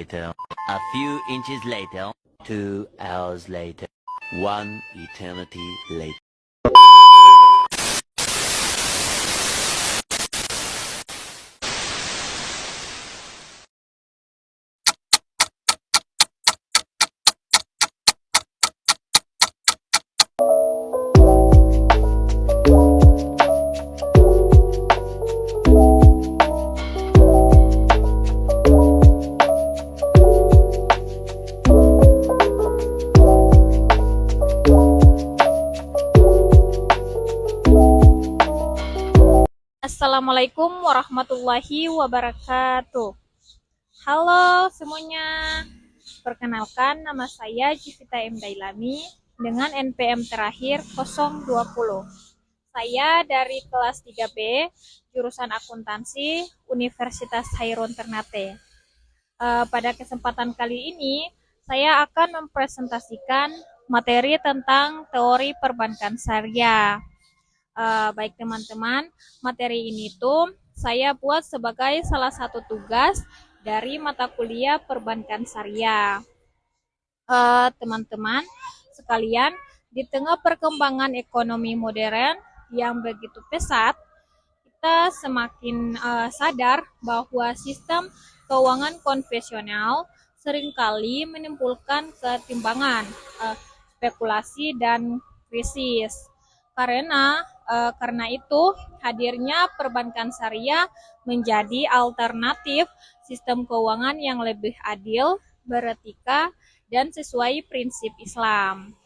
later. A few inches later. 2 hours later. One eternity later. Assalamualaikum warahmatullahi wabarakatuh. Halo semuanya, perkenalkan nama saya Jivita M. Dailami dengan NPM terakhir 020. Saya dari kelas 3B, jurusan akuntansi, Universitas Hairun Ternate. Pada kesempatan kali ini, saya akan mempresentasikan materi tentang teori perbankan syariah. Baik teman-teman, materi ini tuh saya buat sebagai salah satu tugas dari mata kuliah perbankan syariah. Teman-teman sekalian, di tengah perkembangan ekonomi modern yang begitu pesat, kita semakin sadar bahwa sistem keuangan konvensional seringkali menimbulkan ketimpangan, spekulasi, dan krisis. Karena itu, hadirnya perbankan syariah menjadi alternatif sistem keuangan yang lebih adil, beretika, dan sesuai prinsip Islam.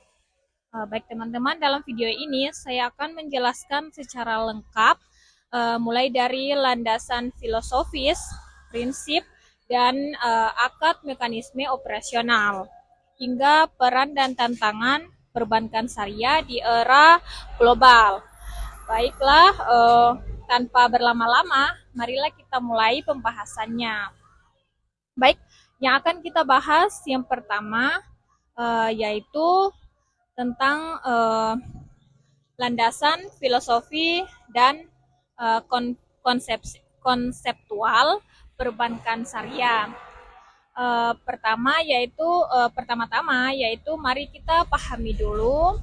Baik teman-teman, dalam video ini saya akan menjelaskan secara lengkap mulai dari landasan filosofis, prinsip, dan akad mekanisme operasional, hingga peran dan tantangan perbankan syariah di era global. Baiklah, tanpa berlama-lama, marilah kita mulai pembahasannya. Baik, yang akan kita bahas yang pertama yaitu tentang landasan filosofi dan konseptual perbankan syariah. Pertama-tama yaitu mari kita pahami dulu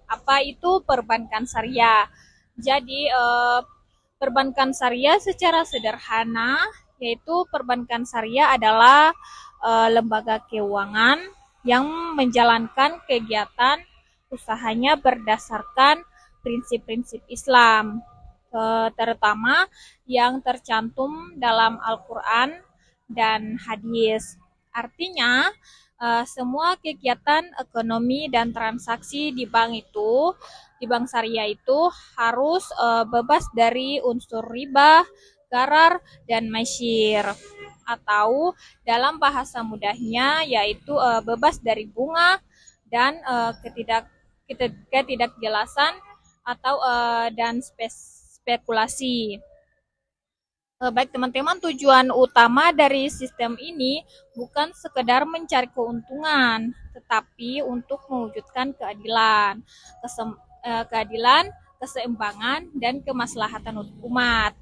apa itu perbankan syariah. Jadi perbankan syariah secara sederhana yaitu perbankan syariah adalah lembaga keuangan yang menjalankan kegiatan usahanya berdasarkan prinsip-prinsip Islam, terutama yang tercantum dalam Al-Quran dan hadis. Artinya, semua kegiatan ekonomi dan transaksi di bank syariah itu harus bebas dari unsur riba, gharar, dan maisir, atau dalam bahasa mudahnya yaitu bebas dari bunga dan ketidakjelasan atau dan spekulasi. Baik teman-teman, tujuan utama dari sistem ini bukan sekedar mencari keuntungan, tetapi untuk mewujudkan keadilan, keseimbangan, dan kemaslahatan umat.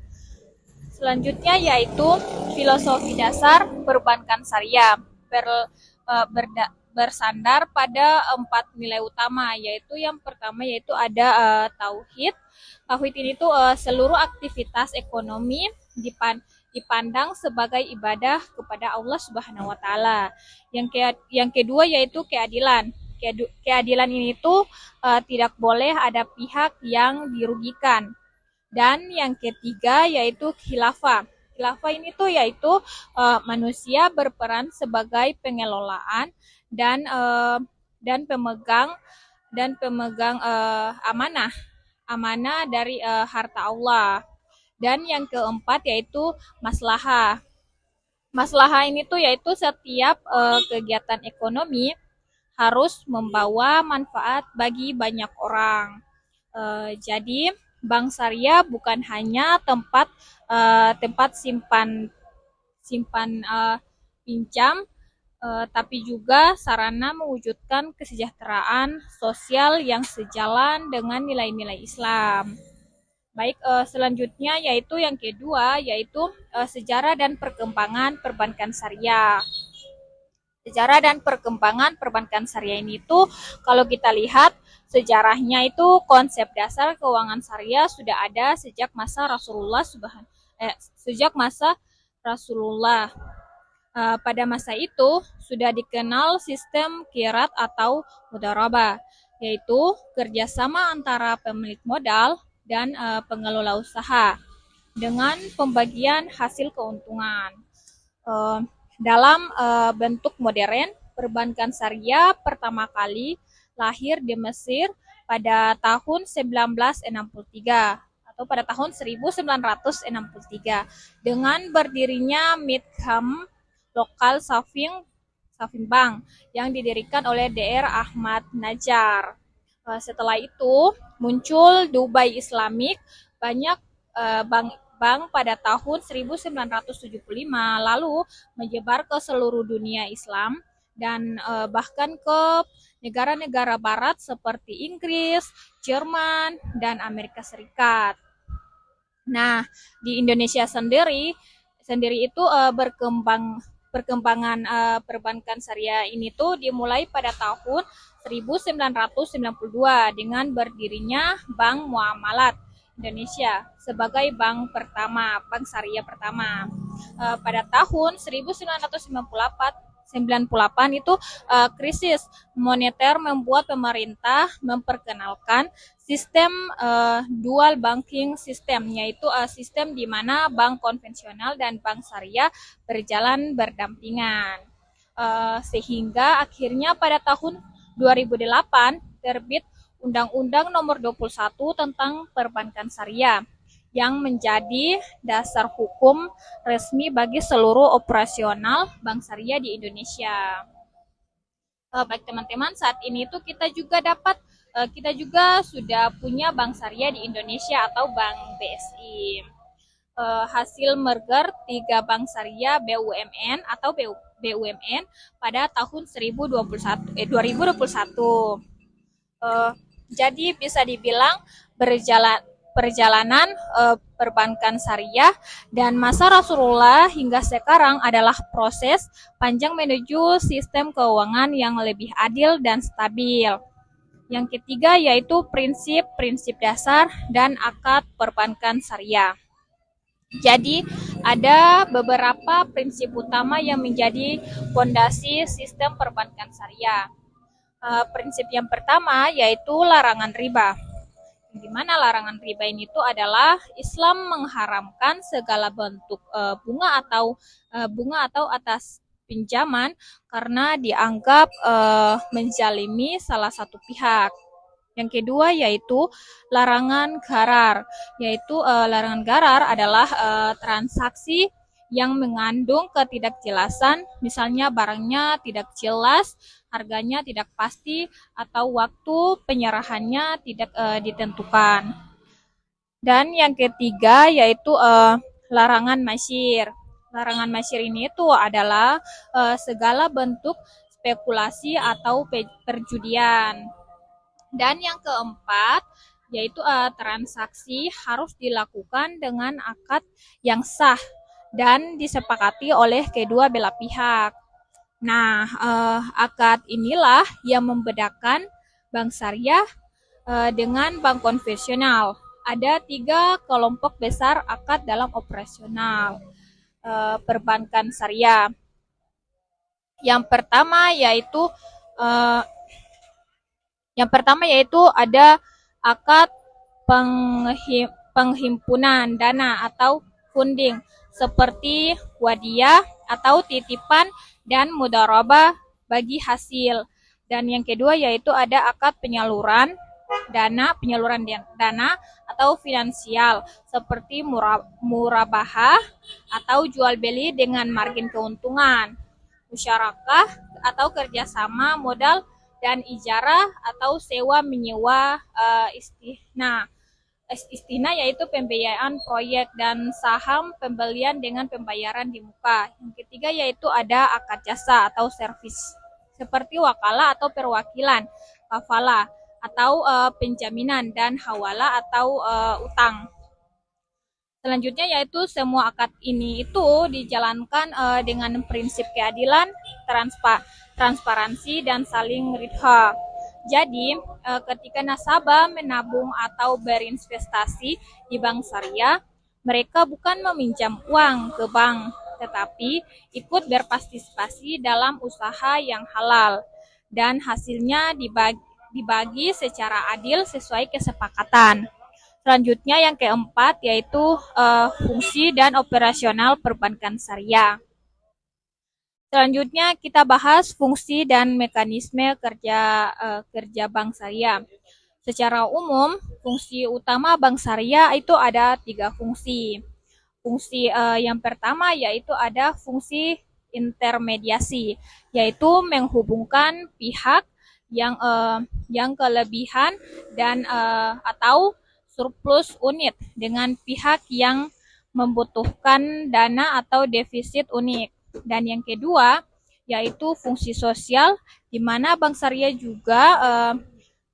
Selanjutnya yaitu filosofi dasar perbankan syariah bersandar pada 4 nilai utama, yaitu yang pertama yaitu ada tauhid. Tauhid ini tuh seluruh aktivitas ekonomi dipandang sebagai ibadah kepada Allah Subhanahu wa taala. Yang kedua yaitu keadilan. Keadilan ini tuh tidak boleh ada pihak yang dirugikan. Dan yang ketiga yaitu khilafah. Khilafah ini tuh yaitu manusia berperan sebagai pengelolaan dan pemegang amanah dari harta Allah. Dan yang keempat yaitu maslahah. Maslahah ini tuh yaitu setiap kegiatan ekonomi harus membawa manfaat bagi banyak orang. Jadi bank syariah bukan hanya tempat pinjam, tapi juga sarana mewujudkan kesejahteraan sosial yang sejalan dengan nilai-nilai Islam. Baik, selanjutnya yaitu yang kedua yaitu sejarah dan perkembangan perbankan syariah. Sejarah dan perkembangan perbankan syariah ini itu kalau kita lihat sejarahnya itu konsep dasar keuangan syariah sudah ada sejak masa Rasulullah. Pada masa itu sudah dikenal sistem kirat atau mudharabah, yaitu kerjasama antara pemilik modal dan pengelola usaha dengan pembagian hasil keuntungan. Uh, dalam bentuk modern, perbankan syariah pertama kali lahir di Mesir pada tahun 1963 atau pada tahun 1963 dengan berdirinya Midham Local Saving Bank yang didirikan oleh Dr. Ahmad Najjar. Setelah itu muncul Dubai Islamic, banyak bank pada tahun 1975 lalu menyebar ke seluruh dunia Islam dan bahkan ke negara-negara barat seperti Inggris, Jerman, dan Amerika Serikat. Nah, di Indonesia sendiri itu perkembangan perbankan syariah ini tuh dimulai pada tahun 1992 dengan berdirinya Bank Muamalat Indonesia sebagai bank syariah pertama. Pada tahun 1998 itu krisis moneter membuat pemerintah memperkenalkan sistem dual banking system, yaitu sistem di mana bank konvensional dan bank syariah berjalan berdampingan. Sehingga akhirnya pada tahun 2008 terbit Undang-Undang Nomor 21 tentang Perbankan Syariah yang menjadi dasar hukum resmi bagi seluruh operasional bank syariah di Indonesia. Baik teman-teman, saat ini tuh kita juga sudah punya bank syariah di Indonesia atau Bank BSI. Hasil merger 3 bank syariah BUMN atau BUMN pada tahun 2021. Jadi bisa dibilang perjalanan perbankan syariah dan masa Rasulullah hingga sekarang adalah proses panjang menuju sistem keuangan yang lebih adil dan stabil. Yang ketiga yaitu prinsip-prinsip dasar dan akad perbankan syariah. Jadi ada beberapa prinsip utama yang menjadi fondasi sistem perbankan syariah. Prinsip yang pertama yaitu larangan riba. Di mana larangan riba ini tuh adalah Islam mengharamkan segala bentuk bunga atau atas pinjaman karena dianggap menzalimi salah satu pihak. Yang kedua yaitu larangan gharar. Larangan gharar adalah transaksi yang mengandung ketidakjelasan, misalnya barangnya tidak jelas, harganya tidak pasti, atau waktu penyerahannya tidak ditentukan. Dan yang ketiga yaitu larangan masyir. Larangan masyir ini itu adalah segala bentuk spekulasi atau perjudian. Dan yang keempat yaitu transaksi harus dilakukan dengan akad yang sah dan disepakati oleh kedua belah pihak. Nah, akad inilah yang membedakan bank syariah dengan bank konvensional. Ada 3 kelompok besar akad dalam operasional perbankan syariah. Yang pertama yaitu ada akad penghimpunan dana atau funding seperti wadiah atau titipan dan mudharabah bagi hasil. Dan yang kedua yaitu ada akad penyaluran dana atau finansial seperti murabahah atau jual beli dengan margin keuntungan, musyarakah atau kerjasama modal, dan ijarah atau sewa menyewa istina yaitu pembiayaan proyek, dan saham pembelian dengan pembayaran di muka. Yang ketiga yaitu ada akad jasa atau servis seperti wakalah atau perwakilan, kafalah atau penjaminan, dan hawala atau utang. Selanjutnya yaitu semua akad ini itu dijalankan dengan prinsip keadilan, transparansi dan saling ridha. Jadi, ketika nasabah menabung atau berinvestasi di bank syariah, mereka bukan meminjam uang ke bank, tetapi ikut berpartisipasi dalam usaha yang halal dan hasilnya dibagi secara adil sesuai kesepakatan. Selanjutnya yang keempat yaitu fungsi dan operasional perbankan syariah. Selanjutnya kita bahas fungsi dan mekanisme kerja bank syariah. Secara umum, fungsi utama bank syariah itu ada 3 fungsi. Fungsi yang pertama yaitu ada fungsi intermediasi, yaitu menghubungkan pihak yang kelebihan dan atau surplus unit dengan pihak yang membutuhkan dana atau defisit unit. Dan yang kedua yaitu fungsi sosial, di mana bank syariah juga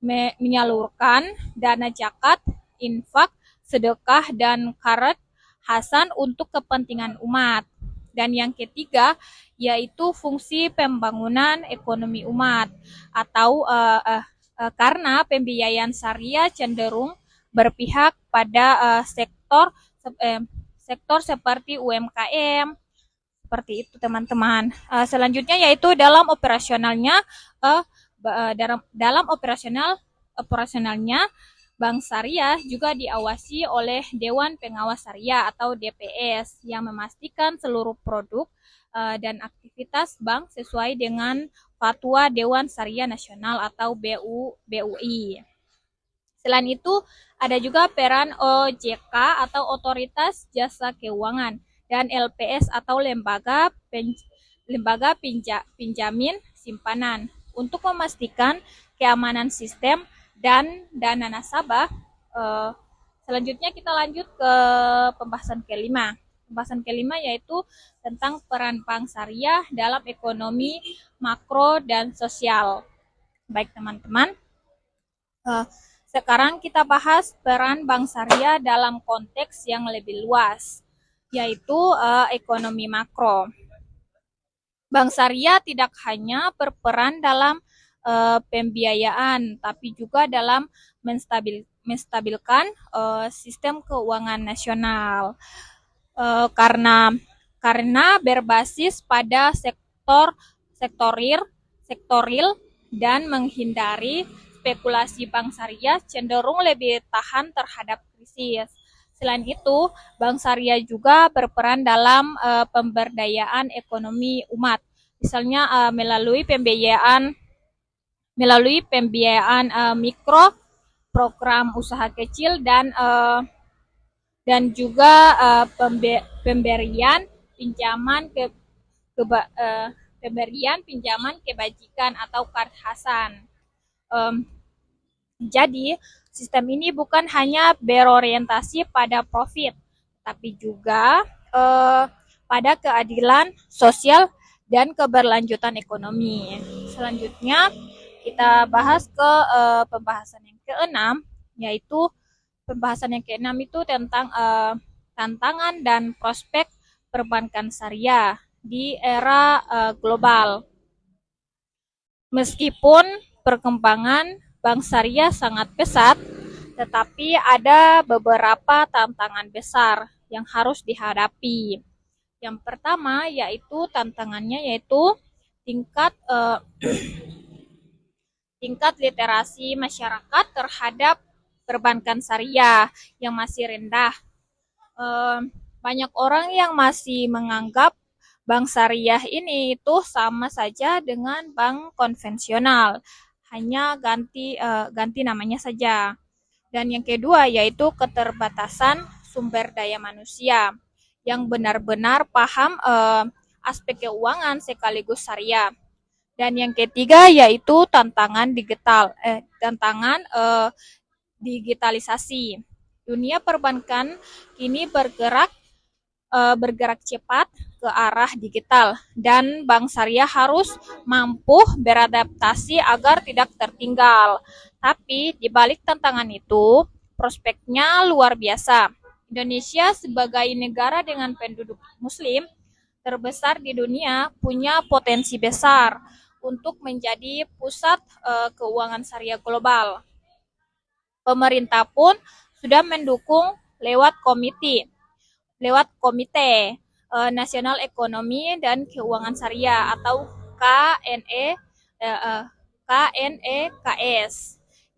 menyalurkan dana zakat, infak, sedekah, dan karet hasan untuk kepentingan umat. Dan yang ketiga yaitu fungsi pembangunan ekonomi umat atau karena pembiayaan syariah cenderung berpihak pada sektor seperti UMKM, seperti itu teman-teman. Selanjutnya yaitu dalam operasionalnya bank syariah juga diawasi oleh Dewan Pengawas Syariah atau DPS yang memastikan seluruh produk dan aktivitas bank sesuai dengan Fatwa Dewan Syariah Nasional atau BUI. Selain itu, ada juga peran OJK atau Otoritas Jasa Keuangan dan LPS atau lembaga pinjamin simpanan untuk memastikan keamanan sistem dan dana nasabah. Selanjutnya kita lanjut ke pembahasan kelima. Pembahasan kelima yaitu tentang peran bank syariah dalam ekonomi makro dan sosial. Baik teman-teman, sekarang kita bahas peran bank syariah dalam konteks yang lebih luas, yaitu ekonomi makro. Bank syariah tidak hanya berperan dalam pembiayaan, tapi juga dalam menstabilkan sistem keuangan nasional. Karena berbasis pada sektoril dan menghindari spekulasi, bank syariah cenderung lebih tahan terhadap krisis. Selain itu, bank syariah juga berperan dalam pemberdayaan ekonomi umat, misalnya melalui pembiayaan mikro, program usaha kecil, dan juga pemberian pinjaman kebajikan atau karet hasan. Jadi, sistem ini bukan hanya berorientasi pada profit, tapi juga pada keadilan sosial dan keberlanjutan ekonomi. Selanjutnya, kita bahas ke pembahasan yang keenam, yaitu pembahasan yang keenam itu tentang tantangan dan prospek perbankan syariah di era global. Meskipun perkembangan bank syariah sangat pesat, tetapi ada beberapa tantangan besar yang harus dihadapi. Yang pertama yaitu tingkat literasi masyarakat terhadap perbankan syariah yang masih rendah. Banyak orang yang masih menganggap bank syariah ini itu sama saja dengan bank konvensional, hanya ganti namanya saja. Dan yang kedua yaitu keterbatasan sumber daya manusia yang benar-benar paham aspek keuangan sekaligus syariah. Dan yang ketiga yaitu tantangan digitalisasi. Dunia perbankan kini bergerak cepat ke arah digital, dan bank syariah harus mampu beradaptasi agar tidak tertinggal. Tapi di balik tantangan itu, prospeknya luar biasa. Indonesia sebagai negara dengan penduduk muslim terbesar di dunia, punya potensi besar untuk menjadi pusat keuangan syariah global. Pemerintah pun sudah mendukung lewat Komite Nasional Ekonomi dan Keuangan Syariah atau KNEKS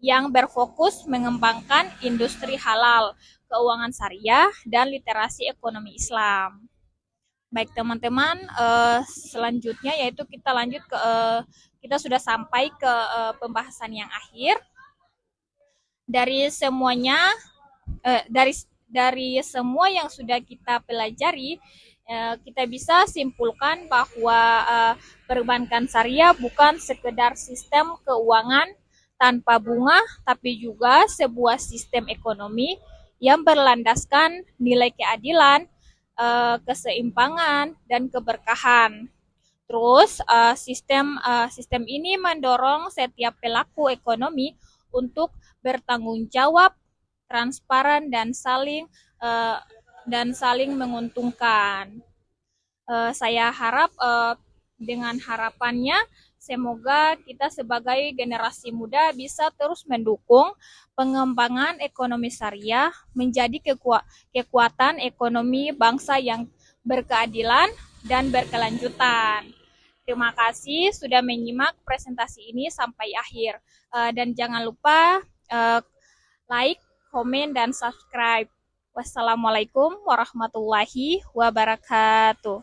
yang berfokus mengembangkan industri halal, keuangan syariah, dan literasi ekonomi Islam. Baik teman-teman, selanjutnya yaitu kita lanjut ke kita sudah sampai ke pembahasan yang akhir. Dari semuanya dari semua yang sudah kita pelajari, kita bisa simpulkan bahwa perbankan syariah bukan sekedar sistem keuangan tanpa bunga, tapi juga sebuah sistem ekonomi yang berlandaskan nilai keadilan, keseimbangan, dan keberkahan. Terus sistem ini mendorong setiap pelaku ekonomi untuk bertanggung jawab, transparan, dan saling menguntungkan. Saya harap dengan harapannya semoga kita sebagai generasi muda bisa terus mendukung pengembangan ekonomi syariah menjadi kekuatan ekonomi bangsa yang berkeadilan dan berkelanjutan. Terima kasih sudah menyimak presentasi ini sampai akhir. Dan jangan lupa like, komen, dan subscribe. Wassalamualaikum warahmatullahi wabarakatuh.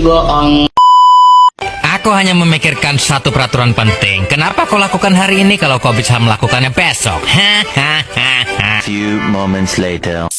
Bohong. Aku hanya memikirkan satu peraturan penting. Kenapa kau lakukan hari ini kalau kau bisa melakukannya besok? Few moments later.